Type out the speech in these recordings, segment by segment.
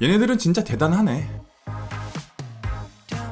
얘네들은 진짜 대단하네.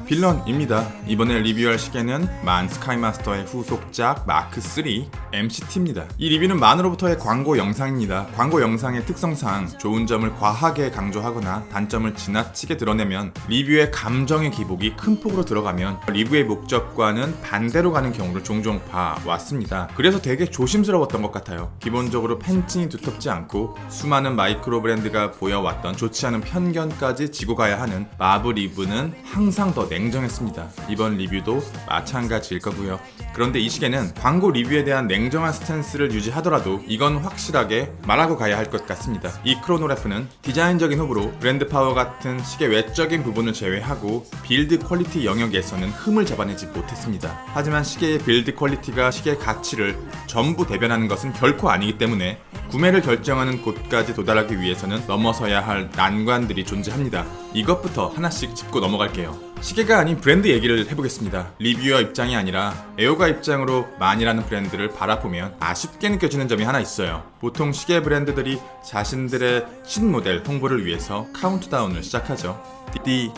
빌런입니다. 이번에 리뷰할 시계는 만 스카이마스터의 후속작 마크3 MCT입니다. 이 리뷰는 만으로부터의 광고 영상입니다. 광고 영상의 특성상 좋은 점을 과하게 강조하거나 단점을 지나치게 드러내면 리뷰의 감정의 기복이 큰 폭으로 들어가면 리뷰의 목적과는 반대로 가는 경우를 종종 봐왔습니다. 그래서 되게 조심스러웠던 것 같아요. 기본적으로 팬층이 두텁지 않고 수많은 마이크로 브랜드가 보여왔던 좋지 않은 편견까지 지고 가야 하는 마블 리브는 항상 더 냉정했습니다. 이번 리뷰도 마찬가지일 거고요. 그런데 이 시계는 광고 리뷰에 대한 냉정한 스탠스를 유지하더라도 이건 확실하게 말하고 가야 할 것 같습니다. 이 크로노래프는 디자인적인 호불호, 브랜드 파워 같은 시계 외적인 부분을 제외하고 빌드 퀄리티 영역에서는 흠을 잡아내지 못했습니다. 하지만 시계의 빌드 퀄리티가 시계의 가치를 전부 대변하는 것은 결코 아니기 때문에 구매를 결정하는 곳까지 도달하기 위해서는 넘어서야 할 난관들이 존재합니다. 이것부터 하나씩 짚고 넘어갈게요. 시계가 아닌 브랜드 얘기를 해보겠습니다. 리뷰어 입장이 아니라 애호가 입장으로 만이라는 브랜드를 바라보면 아쉽게 느껴지는 점이 하나 있어요. 보통 시계 브랜드들이 자신들의 신모델 홍보를 위해서 카운트다운을 시작하죠. 띠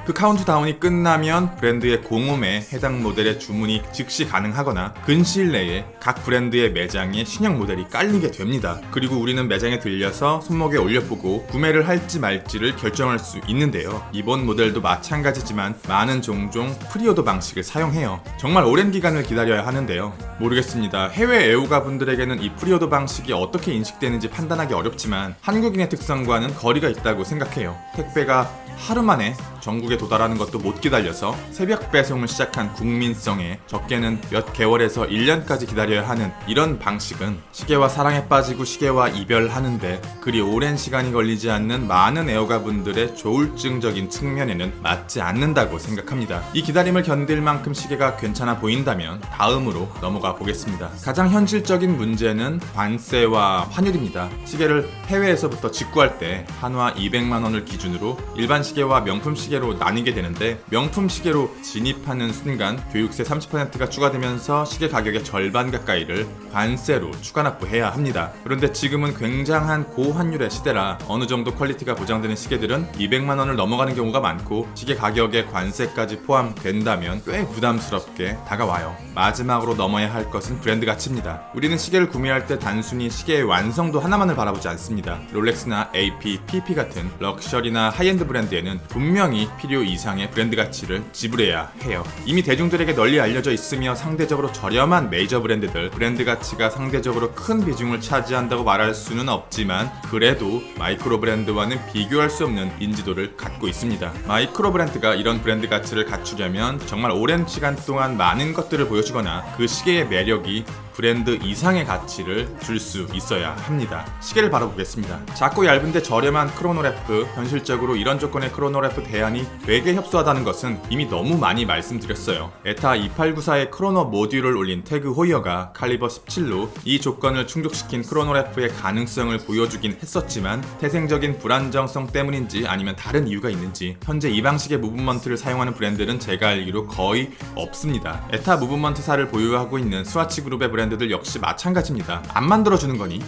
그 카운트다운이 끝나면 브랜드의 공홈에 해당 모델의 주문이 즉시 가능하거나 근시일 내에 각 브랜드의 매장에 신형 모델이 깔리게 됩니다. 그리고 우리는 매장에 들려서 손목에 올려보고 구매를 할지 말지를 결정할 수 있는데요. 이번 모델도 마찬가지지만 많은 종종 프리오더 방식을 사용해요. 정말 오랜 기간을 기다려야 하는데요. 모르겠습니다. 해외 애호가 분들에게는 이 프리오더 방식이 어떻게 인식되는지 판단하기 어렵지만 한국인의 특성과는 거리가 있다고 생각해요. 택배가 하루 만에 전국에 도달하는 것도 못 기다려서 새벽 배송을 시작한 국민성에 적게는 몇 개월에서 1년까지 기다려야 하는 이런 방식은 시계와 사랑에 빠지고 시계와 이별하는데 그리 오랜 시간이 걸리지 않는 많은 애호가분들의 조울증적인 측면에는 맞지 않는다고 생각합니다. 이 기다림을 견딜 만큼 시계가 괜찮아 보인다면 다음으로 넘어가 보겠습니다. 가장 현실적인 문제는 관세와 환율입니다. 시계를 해외에서부터 직구할 때 한화 200만 원을 기준으로 일반 시계와 명품 시계로 나뉘게 되는데 명품 시계로 진입하는 순간 교육세 30%가 추가되면서 시계 가격의 절반 가까이를 관세로 추가 납부해야 합니다. 그런데 지금은 굉장한 고환율의 시대라 어느 정도 퀄리티가 보장되는 시계들은 200만 원을 넘어가는 경우가 많고 시계 가격에 관세까지 포함된다면 꽤 부담스럽게 다가와요. 마지막으로 넘어야 할 것은 브랜드 가치입니다. 우리는 시계를 구매할 때 단순히 시계의 완성도 하나만을 바라보지 않습니다. 롤렉스나 AP, PP 같은 럭셔리나 하이엔드 브랜드에는 분명히 필요 이상의 브랜드 가치를 지불해야 해요. 이미 대중들에게 널리 알려져 있으며 상대적으로 저렴한 메이저 브랜드들, 브랜드 가치가 상대적으로 큰 비중을 차지한다고 말할 수는 없지만 그래도 마이크로 브랜드와는 비교할 수 없는 인지도를 갖고 있습니다. 마이크로 브랜드가 이런 브랜드 가치를 갖추려면 정말 오랜 시간 동안 많은 것들을 보여주거나 그 시계의 매력이 브랜드 이상의 가치를 줄 수 있어야 합니다. 시계를 바라보겠습니다. 작고 얇은데 저렴한 크로노래프, 현실적으로 이런 조건의 크로노래프 대안이 되게 협소하다는 것은 이미 너무 많이 말씀드렸어요. 에타 2894의 크로노 모듈을 올린 태그 호이어가 칼리버 17로 이 조건을 충족시킨 크로노래프의 가능성을 보여주긴 했었지만 태생적인 불안정성 때문인지 아니면 다른 이유가 있는지 현재 이 방식의 무브먼트를 사용하는 브랜드는 제가 알기로 거의 없습니다. 에타 무브먼트사를 보유하고 있는 스와치 그룹의 브랜드들 역시 마찬가지입니다. 안 만들어주는 거니?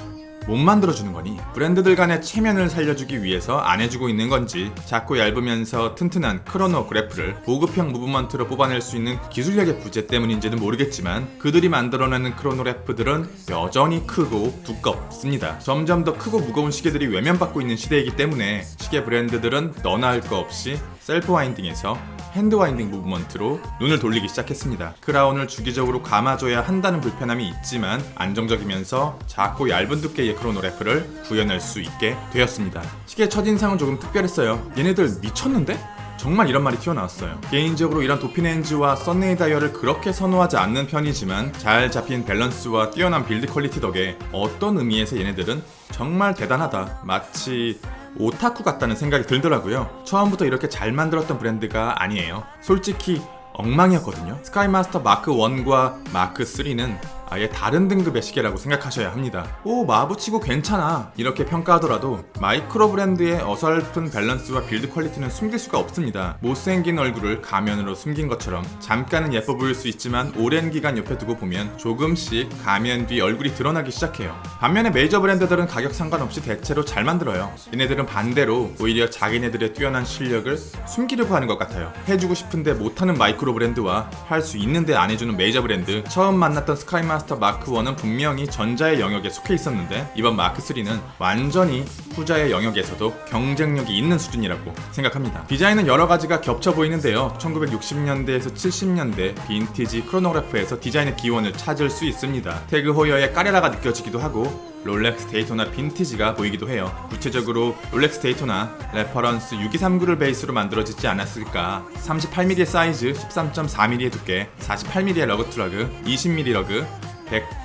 못 만들어주는 거니? 브랜드들 간의 체면을 살려주기 위해서 안 해주고 있는 건지 작고 얇으면서 튼튼한 크로노그래프를 보급형 무브먼트로 뽑아낼 수 있는 기술력의 부재 때문인지는 모르겠지만 그들이 만들어내는 크로노래프들은 여전히 크고 두껍습니다. 점점 더 크고 무거운 시계들이 외면받고 있는 시대이기 때문에 시계 브랜드들은 너나 할 거 없이 셀프 와인딩에서 핸드 와인딩 무브먼트로 눈을 돌리기 시작했습니다. 크라운을 주기적으로 감아줘야 한다는 불편함이 있지만 안정적이면서 작고 얇은 두께의 크로노래프를 구현할 수 있게 되었습니다. 시계 첫인상은 조금 특별했어요. 얘네들 미쳤는데? 정말 이런 말이 튀어나왔어요. 개인적으로 이런 도피렌즈와 썬네이 다이얼을 그렇게 선호하지 않는 편이지만 잘 잡힌 밸런스와 뛰어난 빌드 퀄리티 덕에 어떤 의미에서 얘네들은 정말 대단하다, 마치 오타쿠 같다는 생각이 들더라고요. 처음부터 이렇게 잘 만들었던 브랜드가 아니에요. 솔직히 엉망이었거든요. 스카이마스터 마크 1과 마크 3는 아예 다른 등급의 시계라고 생각하셔야 합니다. 오, 마부치고 괜찮아 이렇게 평가하더라도 마이크로 브랜드의 어설픈 밸런스와 빌드 퀄리티는 숨길 수가 없습니다. 못생긴 얼굴을 가면으로 숨긴 것처럼 잠깐은 예뻐 보일 수 있지만 오랜 기간 옆에 두고 보면 조금씩 가면 뒤 얼굴이 드러나기 시작해요. 반면에 메이저 브랜드들은 가격 상관없이 대체로 잘 만들어요. 얘네들은 반대로 오히려 자기네들의 뛰어난 실력을 숨기려고 하는 것 같아요. 해주고 싶은데 못하는 마이크로 브랜드와 할 수 있는데 안 해주는 메이저 브랜드. 처음 만났던 스카이마스터 마크 1은 분명히 전자의 영역에 속해 있었는데 이번 마크 3는 완전히 후자의 영역에서도 경쟁력이 있는 수준이라고 생각합니다. 디자인은 여러 가지가 겹쳐 보이는데요. 1960년대에서 70년대 빈티지 크로노그래프에서 디자인의 기원을 찾을 수 있습니다. 태그 호이어의 까레라가 느껴지기도 하고 롤렉스 데이토나 빈티지가 보이기도 해요. 구체적으로 롤렉스 데이토나 레퍼런스 6239를 베이스로 만들어지지 않았을까. 38mm의 사이즈, 13.4mm의 두께, 48mm의 러그 트러그, 20mm 러그,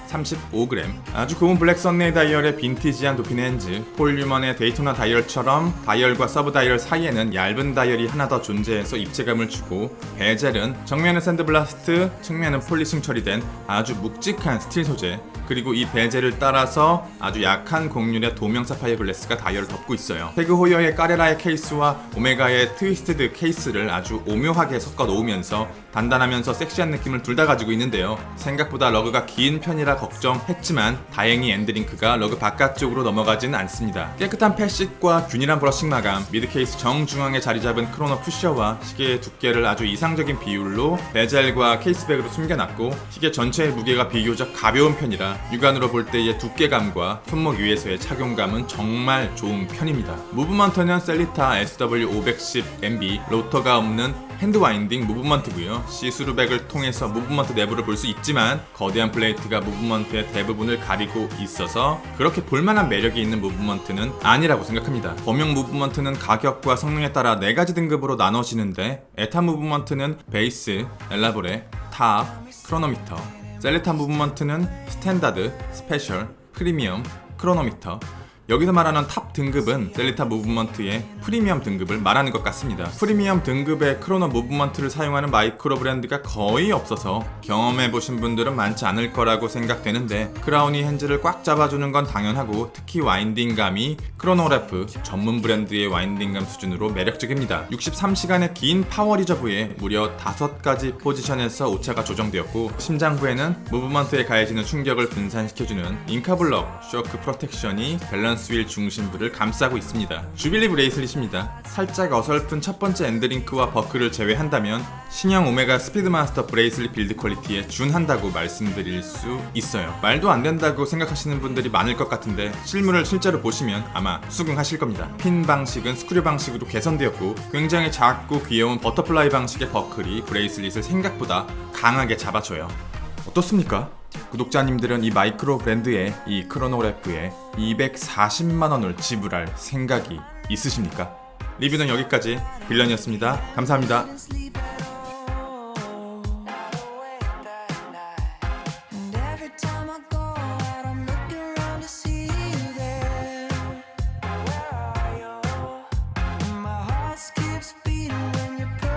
135g, 아주 고운 블랙 썬네이 다이얼의 빈티지한 도핀 핸즈, 폴 뉴먼의 데이토나 다이얼처럼 다이얼과 서브 다이얼 사이에는 얇은 다이얼이 하나 더 존재해서 입체감을 주고, 베젤은 정면은 샌드블라스트, 측면은 폴리싱 처리된 아주 묵직한 스틸 소재, 그리고 이 베젤을 따라서 아주 약한 곡률의 도명 사파이어 글래스가 다이얼을 덮고 있어요. 태그 호이어의 까레라의 케이스와 오메가의 트위스티드 케이스를 아주 오묘하게 섞어 놓으면서 단단하면서 섹시한 느낌을 둘 다 가지고 있는데요. 생각보다 러그가 긴 편이라 걱정했지만 다행히 엔드링크가 러그 바깥쪽으로 넘어가진 않습니다. 깨끗한 펫싯과 균일한 브러싱 마감, 미드케이스 정중앙에 자리 잡은 크로노 푸셔와 시계의 두께를 아주 이상적인 비율로 베젤과 케이스백으로 숨겨놨고, 시계 전체의 무게가 비교적 가벼운 편이라 육안으로 볼 때의 두께감과 손목 위에서의 착용감은 정말 좋은 편입니다. 무브먼트는 셀리타 SW510MB 로터가 없는 핸드 와인딩 무브먼트고요. 시스루백을 통해서 무브먼트 내부를 볼 수 있지만 거대한 플레이트가 무브먼트의 대부분을 가리고 있어서 그렇게 볼만한 매력이 있는 무브먼트는 아니라고 생각합니다. 범용 무브먼트는 가격과 성능에 따라 4가지 등급으로 나눠지는데, 에타 무브먼트는 베이스, 엘라보레, 탑, 크로노미터, 셀리타 무브먼트는 스탠다드, 스페셜, 프리미엄, 크로노미터. 여기서 말하는 탑 등급은 셀리타 무브먼트의 프리미엄 등급을 말하는 것 같습니다. 프리미엄 등급의 크로노 무브먼트를 사용하는 마이크로 브랜드가 거의 없어서 경험해보신 분들은 많지 않을 거라고 생각되는데, 크라우니 핸즈를 꽉 잡아주는 건 당연하고 특히 와인딩감이 크로노그래프 전문 브랜드의 와인딩감 수준으로 매력적입니다. 63시간의 긴 파워 리저브에 무려 5가지 포지션에서 오차가 조정되었고, 심장부에는 무브먼트에 가해지는 충격을 분산시켜주는 잉카블럭 쇼크 프로텍션이 밸런스 휠 중심부를 감싸고 있습니다. 주빌리 브레이슬릿입니다. 살짝 어설픈 첫 번째 엔드링크와 버클을 제외한다면 신형 오메가 스피드마스터 브레이슬릿 빌드 퀄리티에 준한다고 말씀드릴 수 있어요. 말도 안 된다고 생각하시는 분들이 많을 것 같은데 실물을 실제로 보시면 아마 수긍하실 겁니다. 핀 방식은 스크류 방식으로 개선되었고, 굉장히 작고 귀여운 버터플라이 방식의 버클이 브레이슬릿을 생각보다 강하게 잡아줘요. 어떻습니까? 구독자님들은 이 마이크로 브랜드의 이 크로노그래프에 240만원을 지불할 생각이 있으십니까? 리뷰는 여기까지. 빌런이었습니다. 감사합니다. Every time I go